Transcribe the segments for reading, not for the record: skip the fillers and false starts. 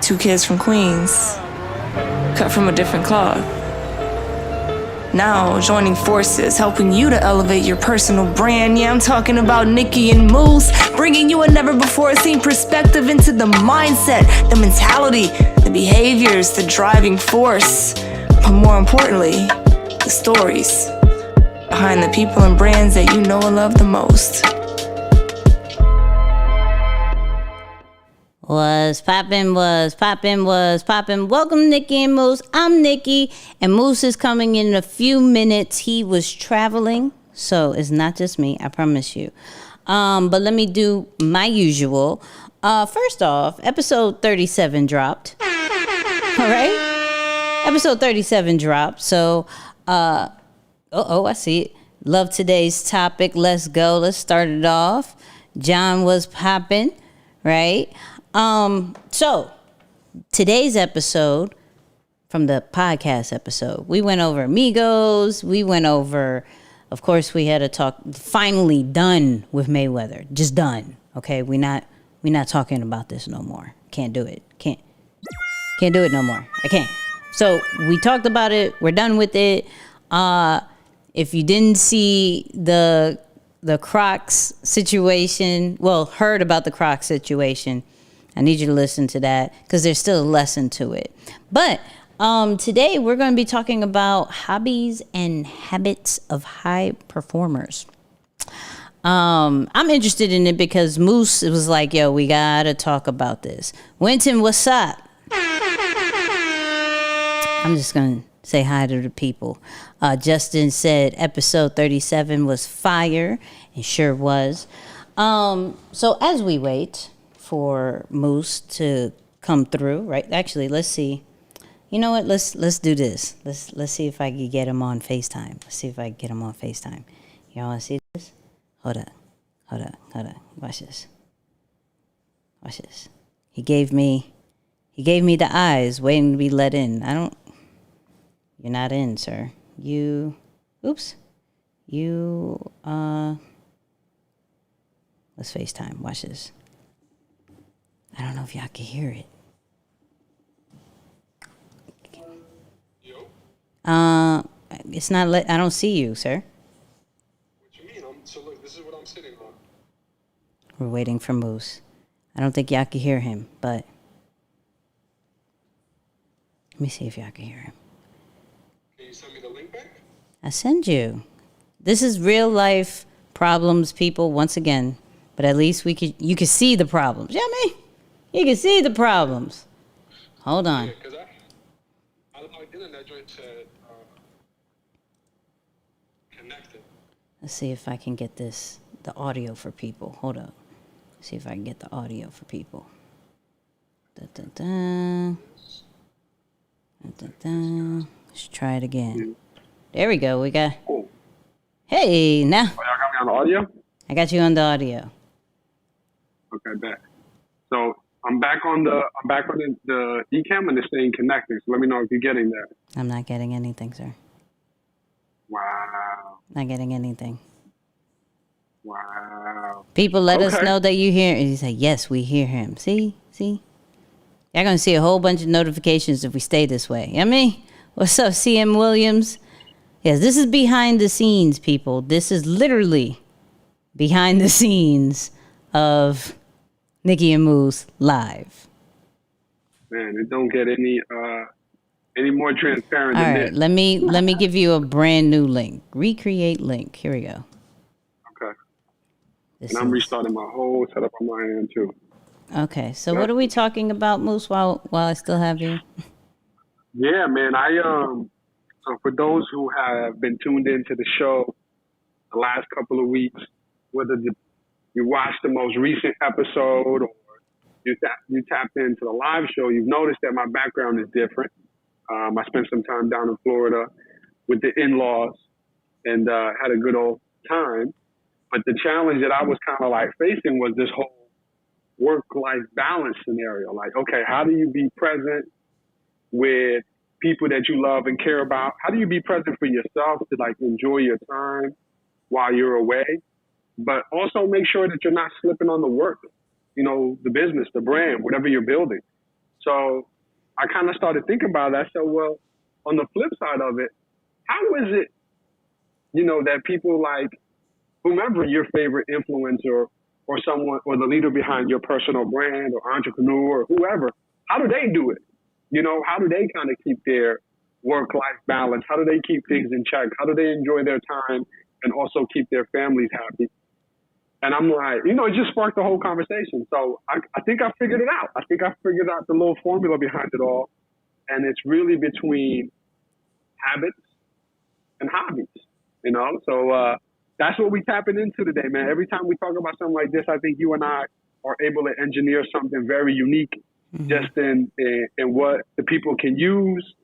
Two kids from Queens, cut from a different cloth. Now joining forces, helping you to elevate your personal brand. Yeah, I'm talking about Nicky and Moose, bringing you a never-before-seen perspective into the mindset, the mentality, the behaviors, the driving force, but more importantly, the stories behind the people and brands that you know and love the most. Was poppin'. Welcome, Nicky and Moose. I'm Nicky, and Moose is coming in a few minutes. He was traveling, so it's not just me, I promise you. But let me do my usual. First off, episode 37 dropped. All right? Episode 37 dropped. So, I see it. Love today's topic. Let's go. Let's start it off. John was popping, right? So today's episode from the podcast episode, we went over Amigos. We went over, of course, we had a talk, finally done with Mayweather, just done. Okay. We're not talking about this no more. Can't do it. Can't do it no more. I can't. So we talked about it. We're done with it. If you didn't see the Crocs situation, well, heard about the Crocs situation, I need you to listen to that because there's still a lesson to it. But today we're going to be talking about hobbies and habits of high performers. I'm interested in it because Moose was like, yo, we got to talk about this. Winton, what's up? I'm just going to say hi to the people. Justin said episode 37 was fire. It sure was. So as we wait for Moose to come through, right? Actually, let's see. You know what? Let's do this. Let's see if I can get him on FaceTime. Y'all want to see this? Hold up. Watch this. He gave me the eyes waiting to be let in. You're not in, sir. Let's FaceTime. Watch this. I don't know if y'all can hear it. It's not. I don't see you, sir. What you mean? So look, this is what I'm sitting on. We're waiting for Moose. I don't think y'all can hear him, but let me see if y'all can hear him. Can you send me the link back? I send you. This is real life problems, people. Once again, but at least you can see the problems. Yeah, me. You can see the problems. Hold on. Yeah, because I logged in and that joint said connected. Let's see if I can get the audio for people. Hold up. See if I can get the audio for people. Let's try it again. There we go. We got. Cool. Hey, now. Oh, y'all got me on the audio? I got you on the audio. Okay, bet. So I'm back on the eCam and it's saying connecting. So let me know if you're getting that. I'm not getting anything, sir. Wow. Not getting anything. Wow. People let us know that you hear. And you say, yes, we hear him. See? You're going to see a whole bunch of notifications if we stay this way. You know what I mean? What's up, CM Williams? Yes, this is behind the scenes, people. This is literally behind the scenes of Nicky and Moose live. Man, it don't get any more transparent All than right, this. let me give you a brand new link. Recreate link. Here we go. Okay. And I'm restarting my whole setup on my end too. Okay, so what are we talking about, Moose, while I still have you? Yeah, man. So for those who have been tuned into the show the last couple of weeks, whether you watched the most recent episode or you tapped into the live show, you've noticed that my background is different. I spent some time down in Florida with the in-laws and had a good old time. But the challenge that I was kind of like facing was this whole work-life balance scenario. Like, okay, how do you be present with people that you love and care about? How do you be present for yourself to like enjoy your time while you're away, but also make sure that you're not slipping on the work, the business, the brand, whatever you're building. So I kind of started thinking about it. I said, well, on the flip side of it, how is it, that people like whomever your favorite influencer or someone or the leader behind your personal brand or entrepreneur or whoever, how do they do it? How do they kind of keep their work-life balance? How do they keep things in check? How do they enjoy their time and also keep their families happy? And I'm like, it just sparked the whole conversation. So I think I figured it out. I think I figured out the little formula behind it all. And it's really between habits and hobbies, So that's what we tapping into today, man. Every time we talk about something like this, I think you and I are able to engineer something very unique just in what the people can use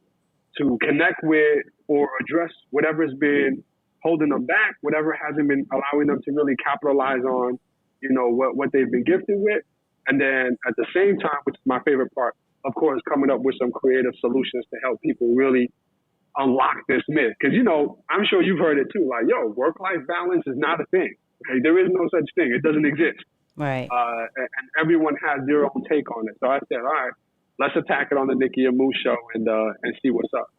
to connect with or address whatever has been holding them back, whatever hasn't been allowing them to really capitalize on, what they've been gifted with. And then at the same time, which is my favorite part, of course, coming up with some creative solutions to help people really unlock this myth. Because, I'm sure you've heard it too. Like, work-life balance is not a thing. Okay? There is no such thing. It doesn't exist. Right. And everyone has their own take on it. So I said, all right, let's attack it on the Nicky and Moose show and see what's up.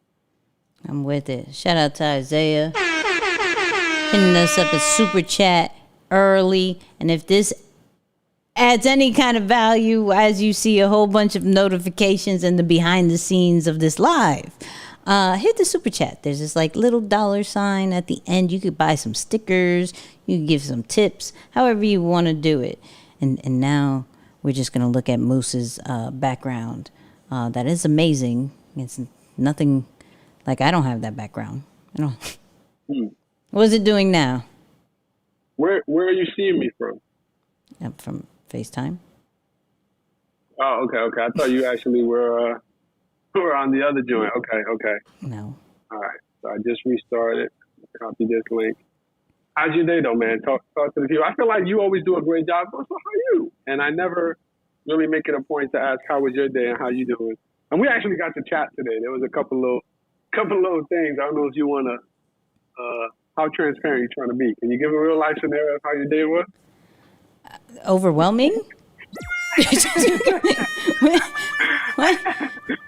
I'm with it. Shout out to Isaiah. Hitting us up at Super Chat early. And if this adds any kind of value as you see a whole bunch of notifications and the behind the scenes of this live, hit the Super Chat. There's this little $ at the end. You could buy some stickers. You can give some tips, however you want to do it. And now we're just going to look at Moose's background. That is amazing. It's nothing like I don't have that background. I don't. What is it doing now? Where are you seeing me from? From FaceTime. Oh, okay. I thought you actually were on the other joint. Okay. No. All right. So I just restarted. Copy this link. How's your day, though, man? Talk to the people. I feel like you always do a great job. So how are you? And I never really make it a point to ask how was your day and how you doing. And we actually got to chat today. There was a couple little things. I don't know if you want to. How transparent you trying to be? Can you give a real life scenario of how your day was? Overwhelming?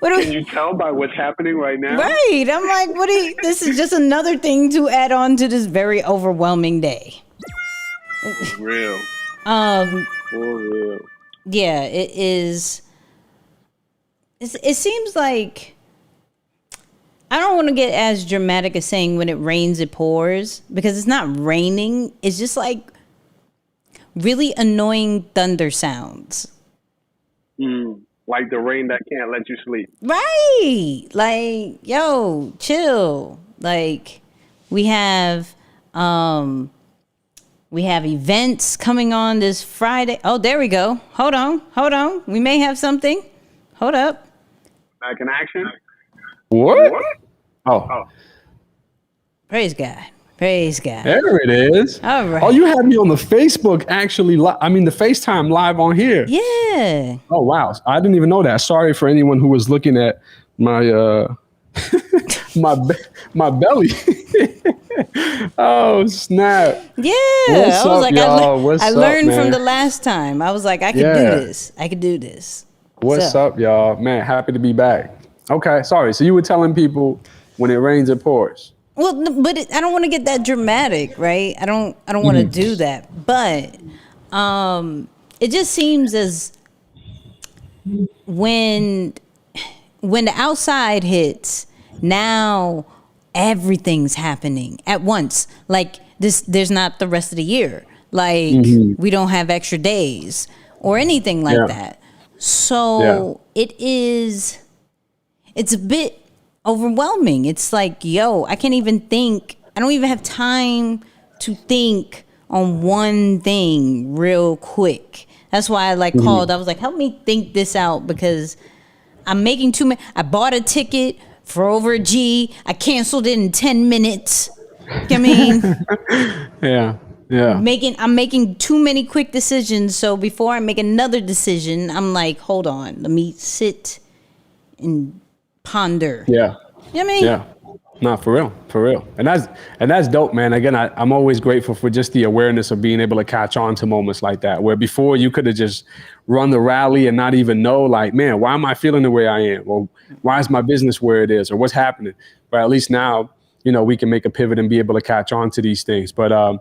What Can you tell by what's happening right now? Right. I'm like, this is just another thing to add on to this very overwhelming day. For real. For real. Yeah, it is. It seems like I don't want to get as dramatic as saying when it rains, it pours, because it's not raining. It's just like really annoying thunder sounds. Like the rain that can't let you sleep. Right. Like, yo, chill. Like we have events coming on this Friday. Oh, there we go. Hold on. We may have something. Hold up. Back in action. What? Oh. Praise God. There it is. All right. Oh, you had me on the Facebook actually. The FaceTime live on here. Yeah. Oh, wow. I didn't even know that. Sorry for anyone who was looking at my my belly. Oh, snap. Yeah. What's I was up, like, y'all? I learned man? from the last time. I was like, I could do this. What's up, y'all? Man, happy to be back. Okay, sorry. So you were telling people when it rains, it pours. Well, but I don't want to get that dramatic, right? I don't want to do that. But it just seems as when the outside hits, now everything's happening at once. Like there's not the rest of the year. Like we don't have extra days or anything like that. So it's a bit overwhelming. It's like, yo, I can't even think. I don't even have time to think on one thing real quick. That's why I called. I was like, help me think this out because I'm making too many. I bought a ticket for over a G. I canceled it in 10 minutes. I mean, yeah. I'm making too many quick decisions. So before I make another decision, I'm like, hold on, let me sit and ponder. Yeah. You know what I mean? Yeah. No, for real. And that's dope, man. Again, I'm always grateful for just the awareness of being able to catch on to moments like that, where before you could have just run the rally and not even know, like, man, why am I feeling the way I am? Or why is my business where it is? Or what's happening? But at least now, we can make a pivot and be able to catch on to these things. But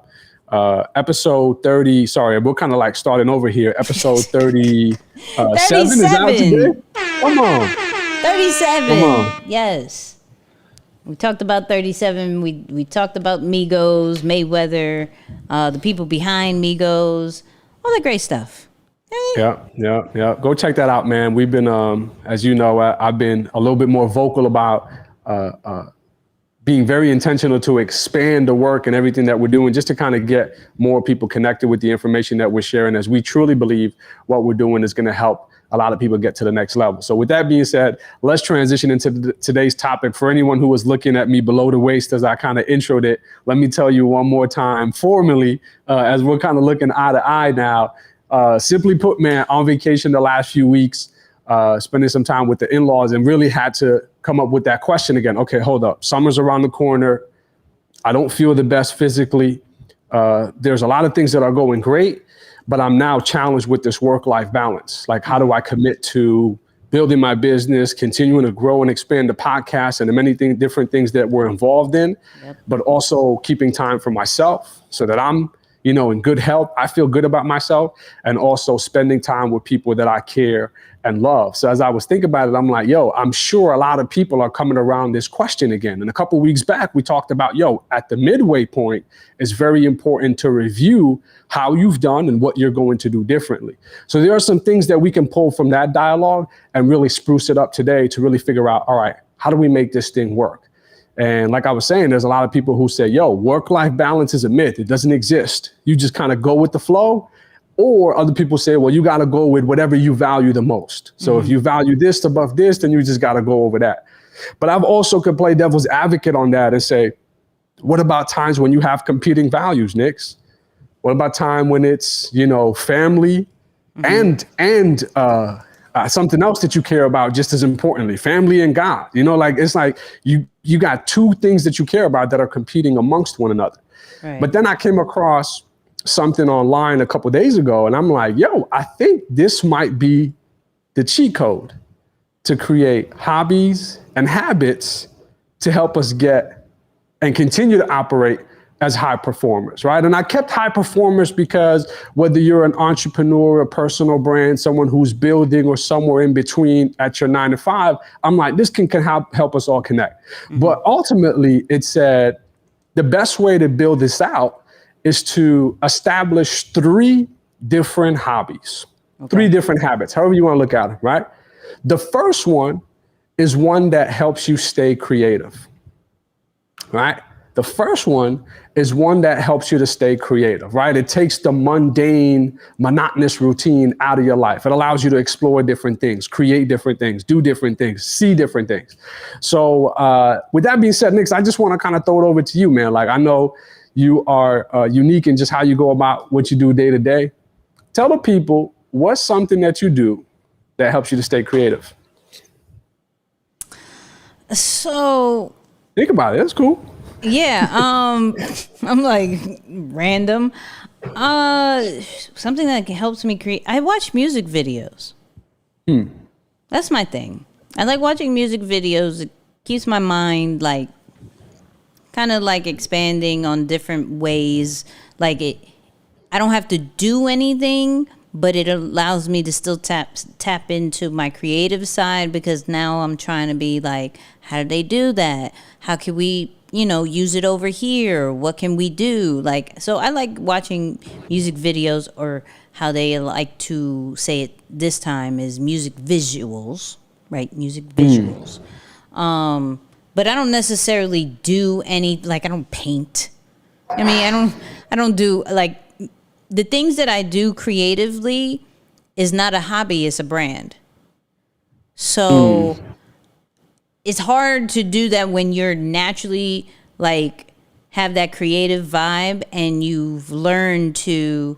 episode 30, sorry, we're kind of like starting over here. Episode 37 is out today? Come on. 37. Come on. Yes. We talked about 37. We talked about Migos, Mayweather, the people behind Migos, all the great stuff. Yeah. Go check that out, man. We've been, as you know, I've been a little bit more vocal about being very intentional to expand the work and everything that we're doing, just to kind of get more people connected with the information that we're sharing, as we truly believe what we're doing is going to help a lot of people get to the next level. So with that being said, let's transition into today's topic. For anyone who was looking at me below the waist as I kind of introed it, let me tell you one more time, formally, as we're kind of looking eye to eye now. Simply put, man, on vacation the last few weeks, spending some time with the in-laws, and really had to come up with that question again. Okay, hold up. Summer's around the corner. I don't feel the best physically. There's a lot of things that are going great, but I'm now challenged with this work-life balance. Like, how do I commit to building my business, continuing to grow and expand the podcast and the many different things that we're involved in, but also keeping time for myself so that I'm, in good health, I feel good about myself, and also spending time with people that I care and love. So as I was thinking about it, I'm like, I'm sure a lot of people are coming around this question again. And a couple of weeks back, we talked about, at the midway point, it's very important to review how you've done and what you're going to do differently. So there are some things that we can pull from that dialogue and really spruce it up today to really figure out, all right, how do we make this thing work? And like I was saying, there's a lot of people who say, work-life balance is a myth. It doesn't exist. You just kind of go with the flow. Or other people say, well, you got to go with whatever you value the most. So if you value this above this, then you just got to go over that. But I've also could play devil's advocate on that and say, what about times when you have competing values, Nix? What about time when it's, family and something else that you care about just as importantly, family and God? It's like you got two things that you care about that are competing amongst one another. Right. But then I came across something online a couple of days ago, and I'm like, I think this might be the cheat code to create hobbies and habits to help us get and continue to operate as high performers, right? And I kept high performers because whether you're an entrepreneur, a personal brand, someone who's building, or somewhere in between at your 9 to 5, I'm like, this can help us all connect. But ultimately, it said the best way to build this out is to establish 3 different hobbies, 3 different habits, however you want to look at it, right? The first one is one that helps you stay creative, right? The first one is one that helps you to stay creative, right? It takes the mundane, monotonous routine out of your life. It allows you to explore different things, create different things, do different things, see different things. So with that being said, Nix, I just want to kind of throw it over to you, man. Like, I know you are unique in just how you go about what you do day to day. Tell the people, what's something that you do that helps you to stay creative? So think about it. That's cool. Yeah. I'm like random. Something that helps me create. I watch music videos. That's my thing. I like watching music videos. It keeps my mind like kind of like expanding on different ways. Like I don't have to do anything, but it allows me to still tap into my creative side, because now I'm trying to be like, how do they do that? How can we, use it over here? What can we do? Like, so I like watching music videos, or how they like to say it this time is music visuals, right? Music visuals. But I don't necessarily do any, like, I don't paint. I mean, I don't do, like, the things that I do creatively is not a hobby, it's a brand. So it's hard to do that when you're naturally, like, have that creative vibe, and you've learned to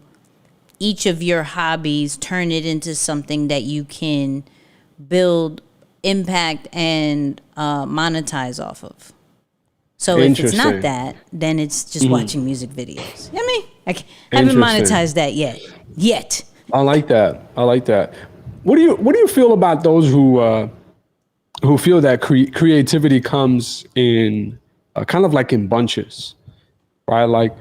each of your hobbies turn it into something that you can build impact and monetize off of. So if it's not Interesting. that, then it's just watching music videos. I mean, haven't Interesting. monetized that yet. I like that. I like that. What do you feel about those who feel that creativity comes in kind of like in bunches, right? Like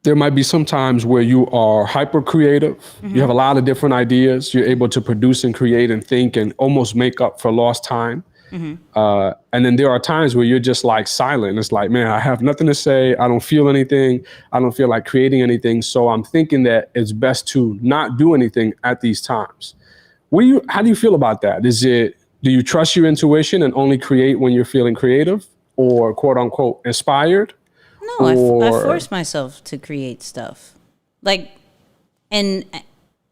there might be some times where you are hyper creative. You have a lot of different ideas. You're able to produce and create and think and almost make up for lost time. And then there are times where you're just like silent. It's like, man, I have nothing to say. I don't feel anything. I don't feel like creating anything. So I'm thinking that it's best to not do anything at these times. How do you feel about that? Do you trust your intuition and only create when you're feeling creative or quote unquote inspired? No, I force myself to create stuff. Like, and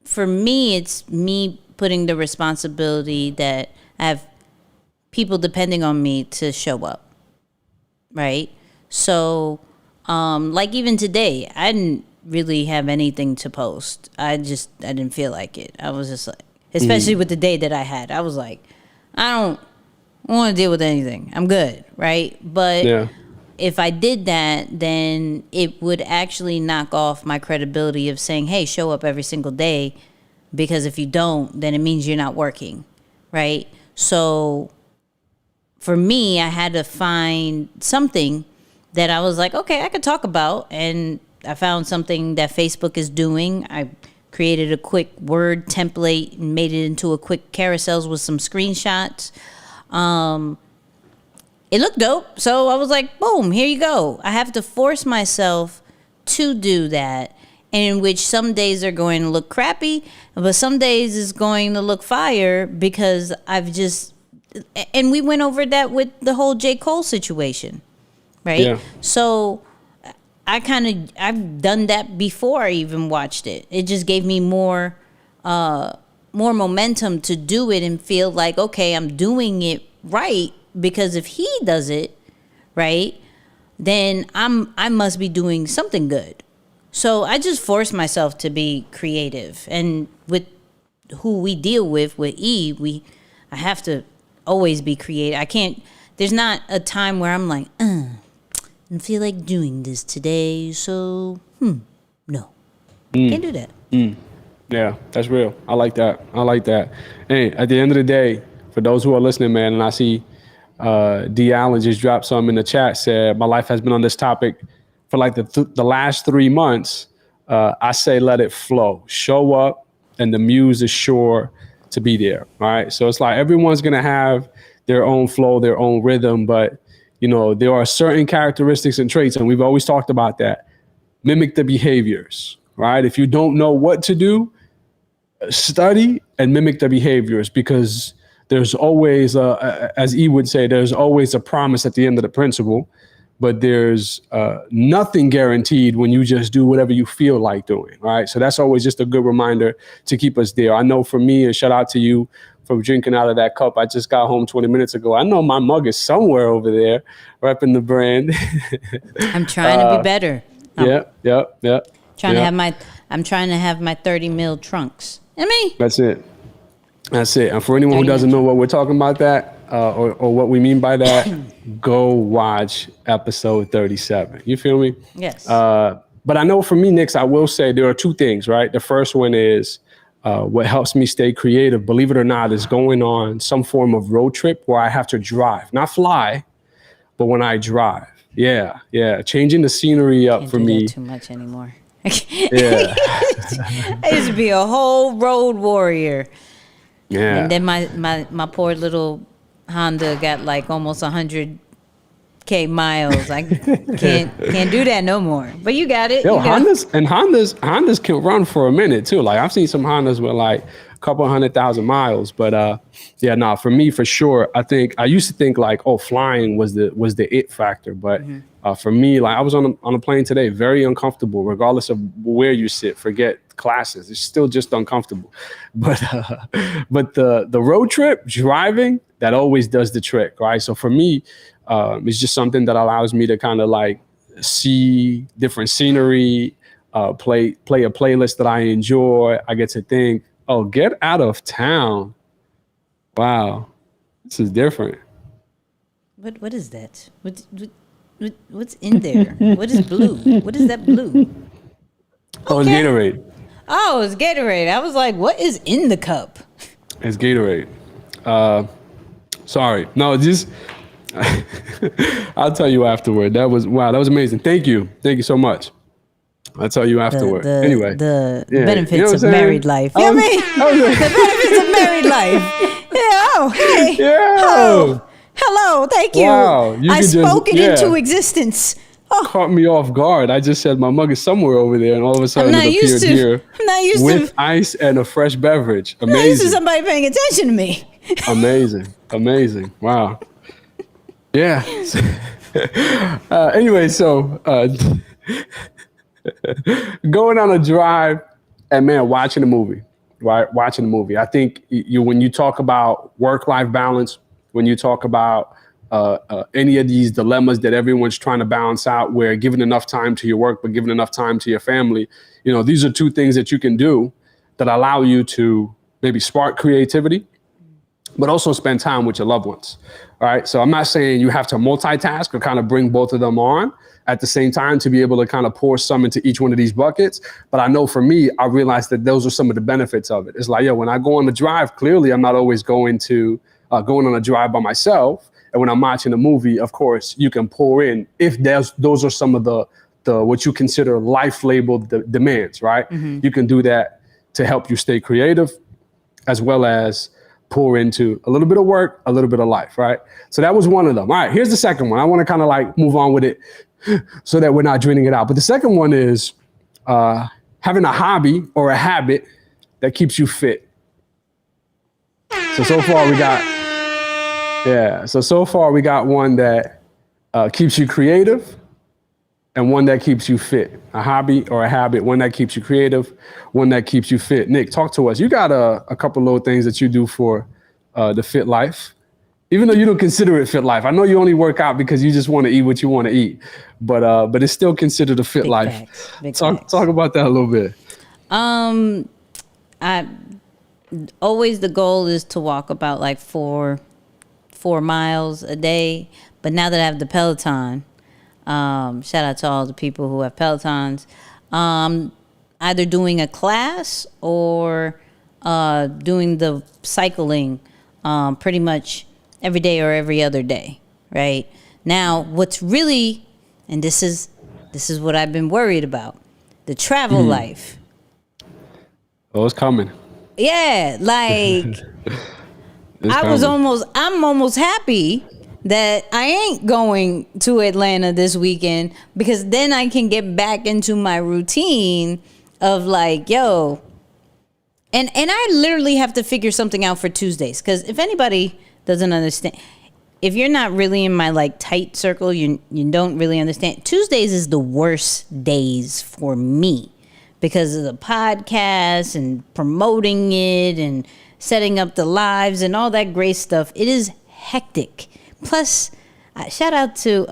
for me, it's me putting the responsibility that I have people depending on me to show up. Right? So, like even today, I didn't really have anything to post. I didn't feel like it. I was just like, especially with the day that I had, I was like, I don't want to deal with anything. I'm good. Right? But if I did that, then it would actually knock off my credibility of saying, hey, show up every single day. Because if you don't, then it means you're not working. Right? So for me, I had to find something that I was like, okay, I could talk about. And I found something that Facebook is doing. I created a quick Word template and made it into a quick carousels with some screenshots. It looked dope. So I was like, boom, here you go. I have to force myself to do that, in which some days are going to look crappy, but some days is going to look fire because and we went over that with the whole J. Cole situation, right? Yeah. So I've done that before I even watched it. It just gave me more momentum to do it and feel like, okay, I'm doing it right, because if he does it right, then I must be doing something good. So I just force myself to be creative, and with who we deal with E, I have to always be creative. I can't. There's not a time where I'm like, I don't feel like doing this today, so no, can't do that. Yeah, that's real. I like that. Hey, at the end of the day, for those who are listening, man, and I see D. Allen just dropped some in the chat, said, my life has been on this topic for like the last 3 months. I say let it flow. Show up, and the muse is sure to be there, all right? So it's like everyone's going to have their own flow, their own rhythm, but, there are certain characteristics and traits, and we've always talked about that. Mimic the behaviors, right? If you don't know what to do, study and mimic the behaviors, because there's always, as E would say, there's always a promise at the end of the principle, but there's nothing guaranteed when you just do whatever you feel like doing, right? So that's always just a good reminder to keep us there. I know for me, and shout out to you for drinking out of that cup. I just got home 20 minutes ago. I know my mug is somewhere over there, repping the brand. I'm trying to be better. Yeah. I'm trying to have my 30 mil trunks. That's it. And for anyone who doesn't know what we're talking about or what we mean by that, go watch episode 37. You feel me? Yes. But I know for me, Nix, I will say there are two things, right? The first one is what helps me stay creative, believe it or not, is going on some form of road trip where I have to drive, not fly, but when I drive. Yeah. Changing the scenery up for me. Can't do that too much anymore. Yeah. I used to be a whole road warrior. Yeah. And then my poor little Honda got like almost 100K miles. I can't do that no more. But you got it. Yo, Hondas can run for a minute too. Like I've seen some Hondas with like a couple 100,000 miles. But for me, for sure, I used to think like, flying was the it factor. But for me, like I was on a plane today, very uncomfortable, regardless of where you sit. Forget classes, it's still just uncomfortable. But the road trip, driving, that always does the trick, right? So for me, it's just something that allows me to kind of like see different scenery, play a playlist that I enjoy. I get to think, get out of town. Wow, this is different. What is that? What's in there? What is blue? What is that blue? Oh, it's Gatorade. Oh, it's Gatorade. I was like, what is in the cup? It's Gatorade. Sorry. No, just I'll tell you afterward. That was amazing. Thank you so much. I'll tell you afterward. Anyway, the yeah, benefits you know of married life. You know what I mean? The benefits of married life. Yeah. Oh, hey. Yeah. Hello. Thank you. Wow, you I could just- spoke it yeah. into existence. Oh, Caught me off guard. I just said my mug is somewhere over there, and all of a sudden I'm not it used appeared to. here I'm not used with to. ice and a fresh beverage. I'm not used to Amazing. somebody paying attention to me. Amazing. Wow. Yeah. Anyway, so going on a drive and man, watching a movie, right? Watching a movie. I think when you talk about work-life balance, when you talk about any of these dilemmas that everyone's trying to balance out, where giving enough time to your work, but giving enough time to your family, these are two things that you can do that allow you to maybe spark creativity, but also spend time with your loved ones. All right. So I'm not saying you have to multitask or kind of bring both of them on at the same time to be able to kind of pour some into each one of these buckets. But I know for me, I realized that those are some of the benefits of it. It's like, when I go on the drive, clearly I'm not always going on a drive by myself. And when I'm watching a movie, of course, you can pour in if those are some of the what you consider life labeled demands, right? Mm-hmm. You can do that to help you stay creative, as well as pour into a little bit of work, a little bit of life, right? So that was one of them. All right, here's the second one. I want to kind of like move on with it so that we're not draining it out. But the second one is having a hobby or a habit that keeps you fit. So far we got one that keeps you creative and one that keeps you fit. A hobby or a habit, one that keeps you creative, one that keeps you fit. Nick, talk to us. You got a couple little things that you do for the fit life, even though you don't consider it fit life. I know you only work out because you just want to eat what you want to eat, but it's still considered a fit Big life. facts. Talk about that a little bit. Always the goal is to walk about like 4 miles a day. But now that I have the Peloton, shout out to all the people who have Pelotons, either doing a class or doing the cycling pretty much every day or every other day, right? Now, what's really, and this is what I've been worried about, the travel life. Oh, it's coming. Yeah, like I'm almost happy that I ain't going to Atlanta this weekend, because then I can get back into my routine of like, and I literally have to figure something out for Tuesdays, because if anybody doesn't understand, if you're not really in my like tight circle, you don't really understand. Tuesdays is the worst days for me because of the podcast and promoting it and setting up the lives and all that great stuff. It is hectic. Plus, shout out to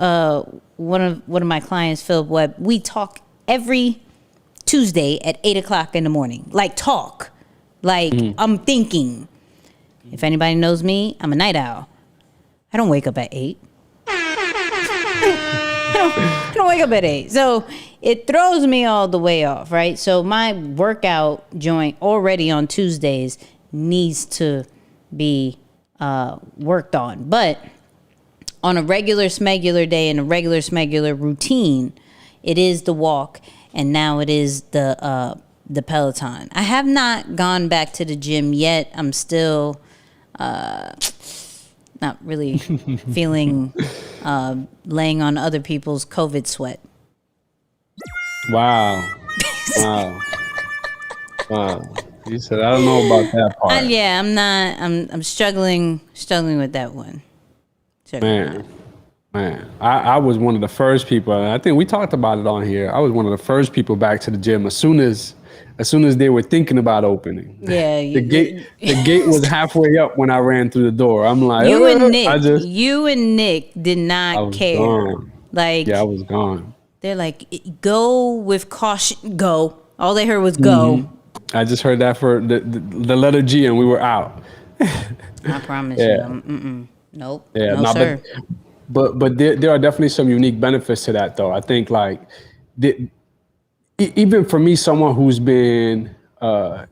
one of my clients, Philip Webb. We talk every Tuesday at 8:00 in the morning. Like talk. Like I'm thinking. If anybody knows me, I'm a night owl. I don't wake up at 8. I don't wake up at 8. So it throws me all the way off, right? So my workout joint already on Tuesdays needs to be worked on. But on a regular smegular day and a regular smegular routine, it is the walk, and now it is the Peloton. I have not gone back to the gym yet. I'm still not really feeling laying on other people's COVID sweat. Wow. You said, I don't know about that part. Yeah, I'm not. I'm struggling with that one. Man, I was one of the first people. I think we talked about it on here. I was one of the first people back to the gym as soon as they were thinking about opening. Yeah, the gate was halfway up when I ran through the door. I'm like, you and Nick did not care. Gone. Like, yeah, I was gone. They're like, go with caution, go. All they heard was go. Mm-hmm. I just heard that for the letter G, and we were out. I promise you. Nope. Yeah, no, sir. But there are definitely some unique benefits to that, though. I think like even for me, someone who's been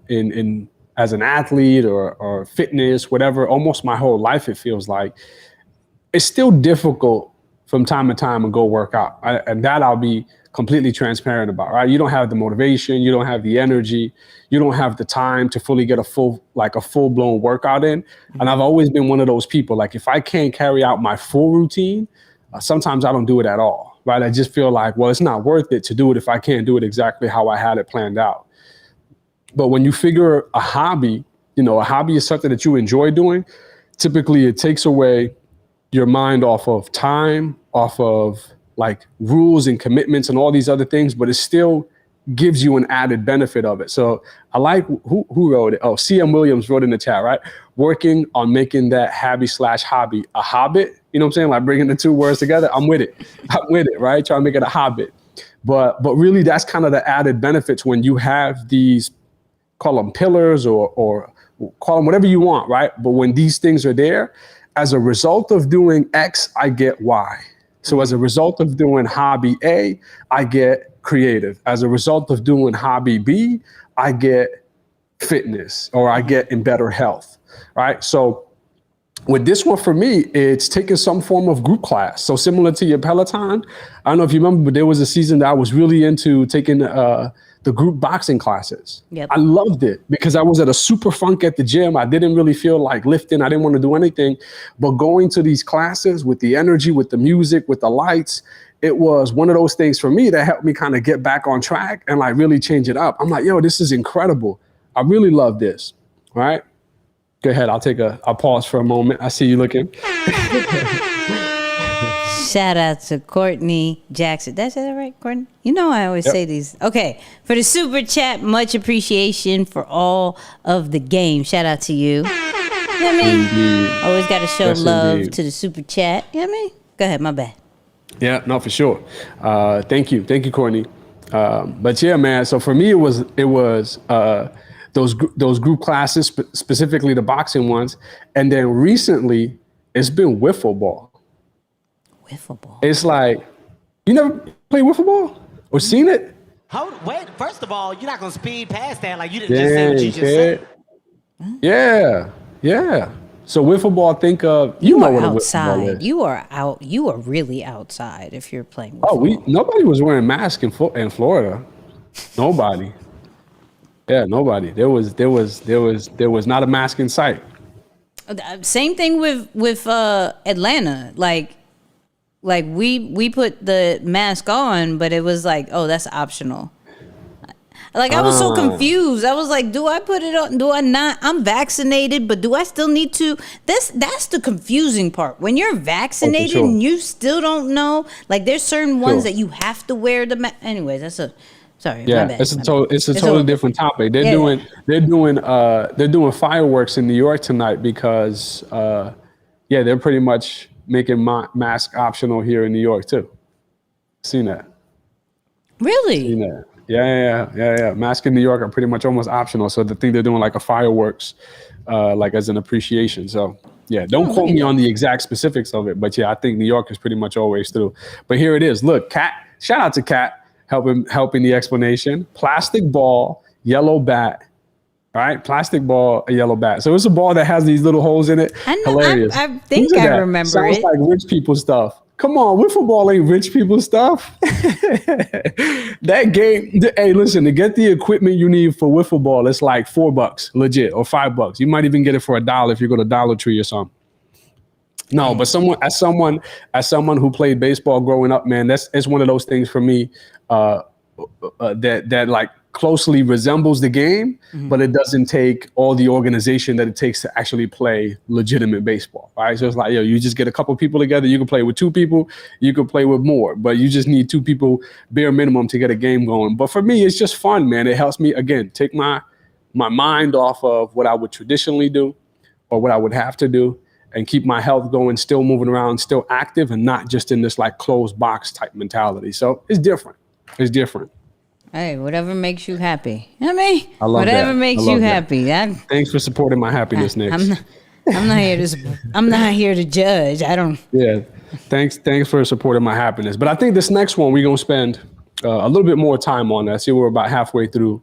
in as an athlete or fitness, whatever, almost my whole life, it feels like it's still difficult from time to time to go work out. And that I'll be completely transparent about, right? You don't have the motivation, you don't have the energy, you don't have the time to fully get a full blown workout in. And I've always been one of those people, like if I can't carry out my full routine, sometimes I don't do it at all, right? I just feel like, well, it's not worth it to do it if I can't do it exactly how I had it planned out. But when you figure a hobby is something that you enjoy doing, typically it takes away your mind off of time, off of like rules and commitments and all these other things, but it still gives you an added benefit of it. So I like who wrote it. Oh, CM Williams wrote in the chat, right? Working on making that hobby a hobbit. You know what I'm saying? Like bringing the two words together. I'm with it, right? Trying to make it a hobbit. But really that's kind of the added benefits when you have these, call them pillars or call them whatever you want, right? But when these things are there, as a result of doing X, I get Y. So as a result of doing hobby A, I get creative. As a result of doing hobby B, I get fitness or I get in better health, right? So with this one for me, it's taking some form of group class. So similar to your Peloton, I don't know if you remember, but there was a season that I was really into taking the group boxing classes. Yep. I loved it because I was at a super funk at the gym. I didn't really feel like lifting. I didn't want to do anything, but going to these classes with the energy, with the music, with the lights, it was one of those things for me that helped me kind of get back on track and like really change it up. I'm like, yo, this is incredible. I really love this, right? Go ahead, I'll pause for a moment. I see you looking. Shout out to Courtney Jackson. Did I say that right, Courtney? You know I always say these. Okay, for the super chat, much appreciation for all of the game. Shout out to you. You know what I mean? Indeed. Always got to show love indeed. to the super chat. You know what I mean? Go ahead, my bad. Yeah, no, for sure. Thank you, Courtney. But yeah, man. So for me, it was those group classes, specifically the boxing ones, and then recently it's been wiffle ball. Wiffle ball. It's like, you never played wiffle ball or seen it? Wait, first of all, you're not going to speed past that like you didn't just say what you just said. Yeah. So wiffle ball, think of, you know what a wiffle ball is. You are out. You are really outside if you're playing wiffle ball. Nobody was wearing masks in Florida. Nobody. Yeah, nobody. There was not a mask in sight. Same thing with Atlanta. Like we put the mask on, but it was like, oh, that's optional. Like I was so confused. I was like, do I put it on? Do I not? I'm vaccinated, but do I still need to? That's the confusing part. When you're vaccinated and you still don't know, like there's certain ones that you have to wear the mask. Anyways, that's a sorry. Yeah, my bad, it's a totally different topic. They're doing fireworks in New York tonight because they're pretty much making mask optional here in New York too. Seen that? Really? Seen that? Yeah. Masks in New York are pretty much almost optional. So the thing they're doing like a fireworks, like as an appreciation. So yeah, don't quote me on the exact specifics of it, but yeah, I think New York is pretty much always through. But here it is. Look, Kat, shout out to Kat helping the explanation. Plastic ball, yellow bat. All right, plastic ball, a yellow bat. So it's a ball that has these little holes in it. I know, Hilarious. I think I remember Sounds it. like rich people stuff. Come on, wiffle ball ain't rich people stuff. That game, hey, listen, to get the equipment you need for wiffle ball, it's like $4, legit, or $5. You might even get it for $1 if you go to Dollar Tree or something. No, but as someone who played baseball growing up, man, it's one of those things for me that like closely resembles the game, but it doesn't take all the organization that it takes to actually play legitimate baseball, right? So it's like, you just get a couple people together. You can play with 2 people, you can play with more, but you just need 2 people bare minimum to get a game going. But for me, it's just fun, man. It helps me, again, take my mind off of what I would traditionally do or what I would have to do and keep my health going, still moving around, still active, and not just in this like closed box type mentality. So it's different. It's different. Hey, whatever makes you happy. You know what I mean? I love whatever that. makes you happy. Thanks for supporting my happiness, Nick. I'm not here to judge. I don't. Yeah. Thanks for supporting my happiness. But I think this next one, we're going to spend a little bit more time on. I see we're about halfway through.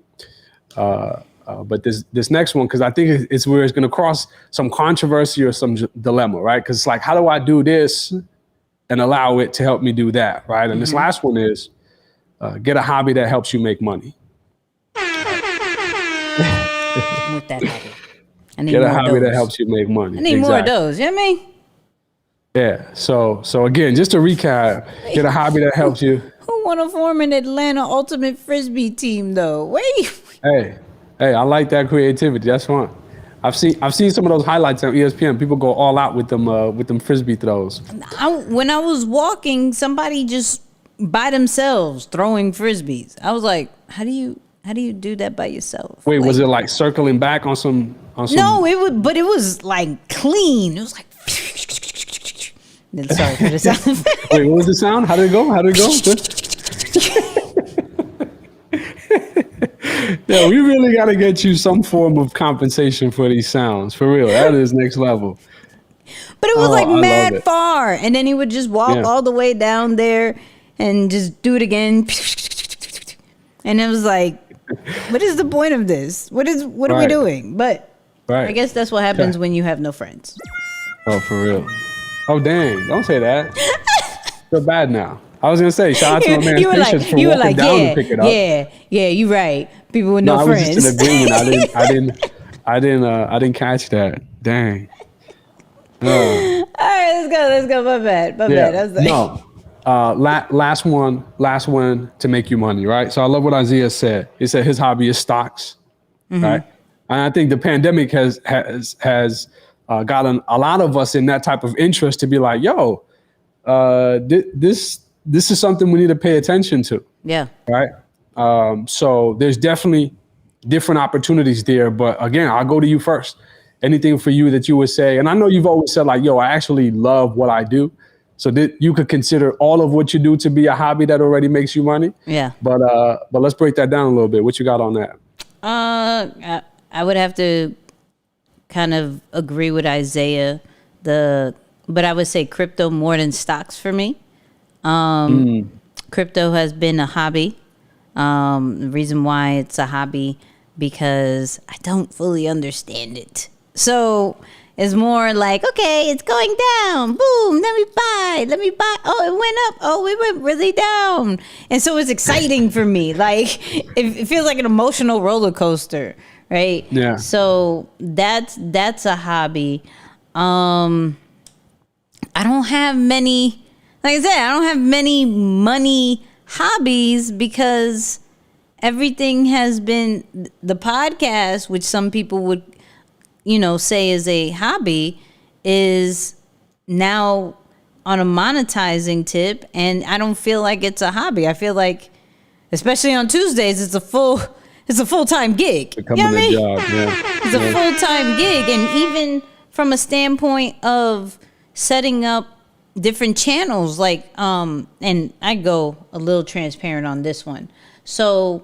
But this next one, because I think it's where it's going to cross some controversy or some dilemma, right? Because it's like, how do I do this and allow it to help me do that, right? And this last one is get a hobby that helps you make money. With that hobby. I need Get a more hobby of that those. helps you make money. I need more of those. You know what I mean? Yeah. So again, just to recap, get a hobby that helps you. Who want to form an Atlanta Ultimate Frisbee team, though? Wait. Hey, I like that creativity. That's fun. I've seen some of those highlights on ESPN. People go all out with them Frisbee throws. When I was walking, somebody just by themselves throwing Frisbees. I was like, how do you do that by yourself? Wait, like, was it like circling back on some? No, it was like clean. It was like. Sorry for the sound. Wait, what was the sound? How did it go? Yeah, we really got to get you some form of compensation for these sounds. For real, that is next level. But it was like I mad far, and then he would just walk all the way down there and just do it again. And it was like, what is the point of this? What are we doing? But I guess that's what happens when you have no friends. Oh, for real. Oh, dang. Don't say that. Feel bad now. I was going to say, shout out to my man Patience for walking down to pick it up. Yeah, you're right. People with no friends. I was just in agreement. I didn't catch that. Dang. All right, let's go. My bad. I was like, no. Last one to make you money, right? So I love what Isaiah said. He said his hobby is stocks, right? And I think the pandemic has gotten a lot of us in that type of interest to be like, yo, this is something we need to pay attention to. Yeah. Right. So there's definitely different opportunities there. But again, I'll go to you first. Anything for you that you would say, and I know you've always said like, yo, I actually love what I do. So that you could consider all of what you do to be a hobby that already makes you money. Yeah. But let's break that down a little bit. What you got on that? I would have to kind of agree with Isaiah. But I would say crypto more than stocks for me. Crypto has been a hobby. The reason why it's a hobby because I don't fully understand it. So it's more like, okay, it's going down. Boom, let me buy. Oh, it went up. Oh, it went really down. And so it's exciting for me. Like it feels like an emotional roller coaster, right? Yeah. So that's a hobby. I don't have many, like I said, I don't have many money hobbies because everything has been the podcast, which some people would, say is a hobby, is now on a monetizing tip, and I don't feel like it's a hobby. I feel like, especially on Tuesdays, it's a full-time gig. Becoming a job, yeah. It's a full-time gig, and even from a standpoint of setting up different channels, like and I go a little transparent on this one. So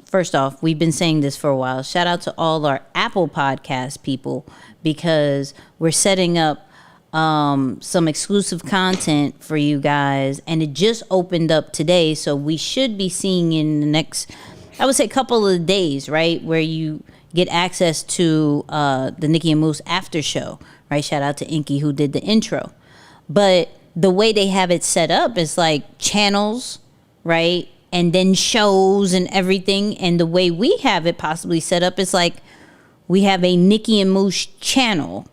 first off, we've been saying this for a while. Shout out to all our Apple Podcast people because we're setting up some exclusive content for you guys, and it just opened up today, so we should be seeing in the next, I would say, couple of days, right, where you get access to the Nicky and Moose after show, right? Shout out to Inky who did the intro. But the way they have it set up is like channels, right? And then shows and everything. And the way we have it possibly set up is like we have a Nicky and Moose channel.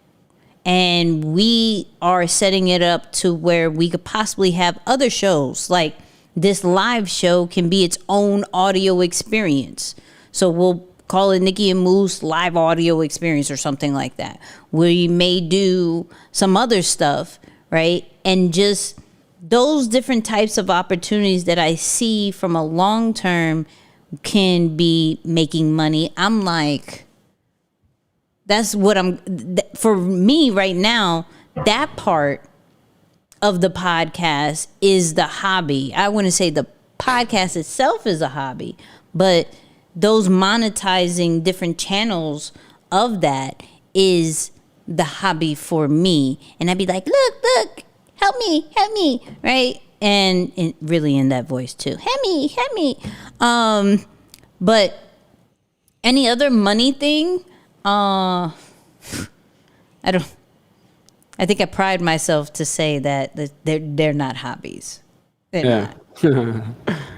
And we are setting it up to where we could possibly have other shows. Like this live show can be its own audio experience. So we'll call it Nicky and Moose live audio experience or something like that. We may do some other stuff, right? And just those different types of opportunities that I see from a long term can be making money. I'm like, that's what for me right now, that part of the podcast is the hobby. I wouldn't say the podcast itself is a hobby, but those monetizing different channels of that is the hobby for me. And I'd be like, look, help me, right? And really in that voice too, help me. But any other money thing, I think I pride myself to say that they're not hobbies. They're not.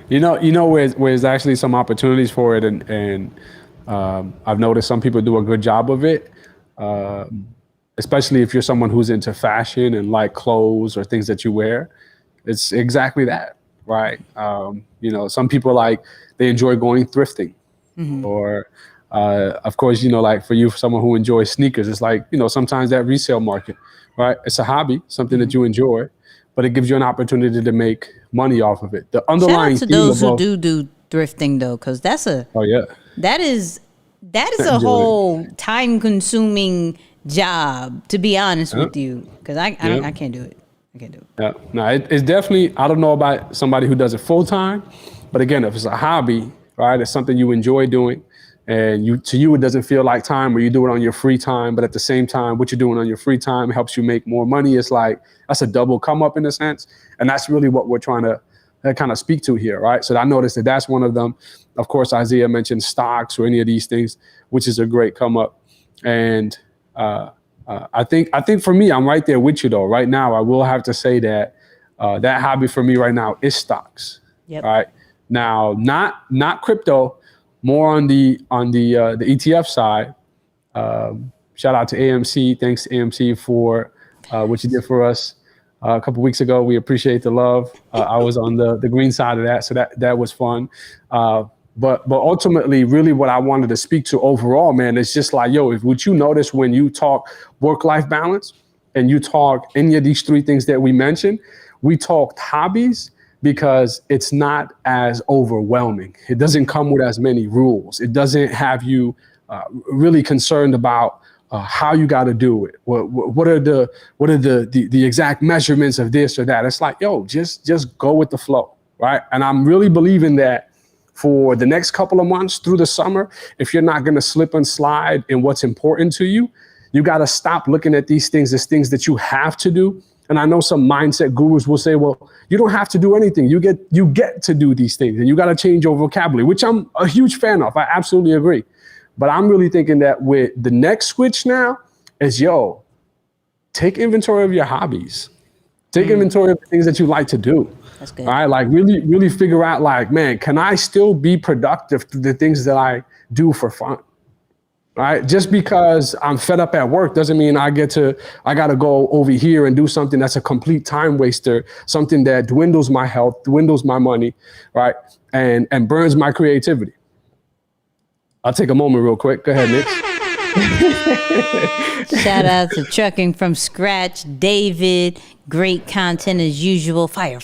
you know where there's actually some opportunities for it, and I've noticed some people do a good job of it, especially if you're someone who's into fashion and like clothes or things that you wear. It's exactly that, right? Some people they enjoy going thrifting, or of course, like for you, for someone who enjoys sneakers, it's sometimes that resale market, right? It's a hobby, something that you enjoy, but it gives you an opportunity to make money off of it. The underlying shout out to those who do thrifting though, because that is a whole time consuming job, to be honest with you, because I can't do it. I can't do it. Yeah, no, it's definitely, I don't know about somebody who does it full time, but again, if it's a hobby, right, it's something you enjoy doing, and to you it doesn't feel like time, or you do it on your free time, but at the same time, what you're doing on your free time helps you make more money. It's that's a double come up in a sense, and that's really what we're trying to kind of speak to here, right? So I noticed that's one of them. Of course, Isaiah mentioned stocks or any of these things, which is a great come up, and I think for me, I'm right there with you though. Right now, I will have to say that that hobby for me right now is stocks. Yep. Right now, not crypto, more on the ETF side. Shout out to AMC. Thanks to AMC for what you did for us a couple weeks ago. We appreciate the love. I was on the green side of that, so that was fun. But ultimately, really what I wanted to speak to overall, man, is just would you notice when you talk work-life balance and you talk any of these three things that we mentioned, we talked hobbies because it's not as overwhelming. It doesn't come with as many rules. It doesn't have you really concerned about how you got to do it. What are the exact measurements of this or that? It's just go with the flow, right? And I'm really believing that for the next couple of months through the summer, if you're not going to slip and slide in what's important to you, you got to stop looking at these things as things that you have to do. And I know some mindset gurus will say, well, you don't have to do anything. You get to do these things, and you got to change your vocabulary, which I'm a huge fan of. I absolutely agree. But I'm really thinking that with the next switch now is, take inventory of your hobbies. Take inventory of the things that you like to do. That's good. All right, really figure out man, can I still be productive through the things that I do for fun? Right? Just because I'm fed up at work doesn't mean I got to go over here and do something that's a complete time waster, something that dwindles my health, dwindles my money, right? And burns my creativity. I'll take a moment real quick. Go ahead, Nick. Shout out to Trucking from Scratch, David. Great content as usual. Fire.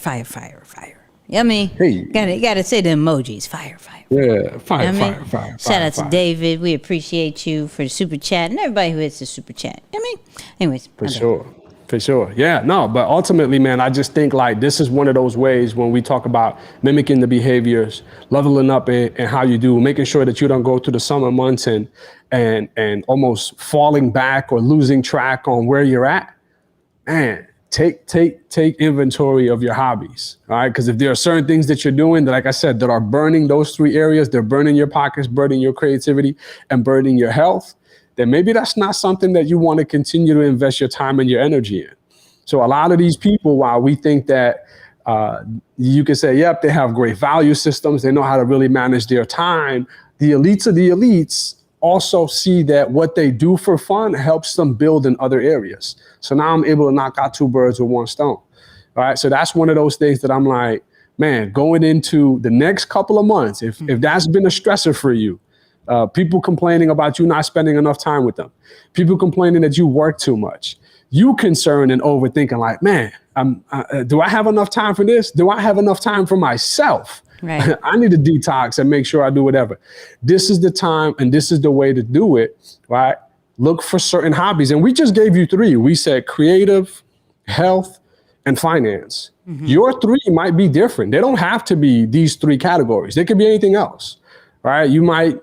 Yummy. Hey. Gotta say the emojis. Fire. Yeah, fire. Shout out to David. We appreciate you for the super chat and everybody who hits the super chat. Anyways. For sure. Yeah, no, but ultimately, man, I just think this is one of those ways when we talk about mimicking the behaviors, leveling up in how you do, making sure that you don't go through the summer months and almost falling back or losing track on where you're at. Man, take inventory of your hobbies, all right? Because if there are certain things that you're doing that, like I said, that are burning those three areas, they're burning your pockets, burning your creativity, and burning your health, then maybe that's not something that you want to continue to invest your time and your energy in. So a lot of these people, while we think that you can say, yep, they have great value systems, they know how to really manage their time, the elites of the elites also see that what they do for fun helps them build in other areas. So now I'm able to knock out two birds with one stone. All right. So that's one of those things that I'm like, man, going into the next couple of months, if that's been a stressor for you, people complaining about you not spending enough time with them, people complaining that you work too much, you concerned and overthinking man, do I have enough time for this? Do I have enough time for myself? Right. I need to detox and make sure I do whatever. This is the time and this is the way to do it, right? Look for certain hobbies. And we just gave you three. We said creative, health, and finance. Mm-hmm. Your three might be different. They don't have to be these three categories. They could be anything else, right? You might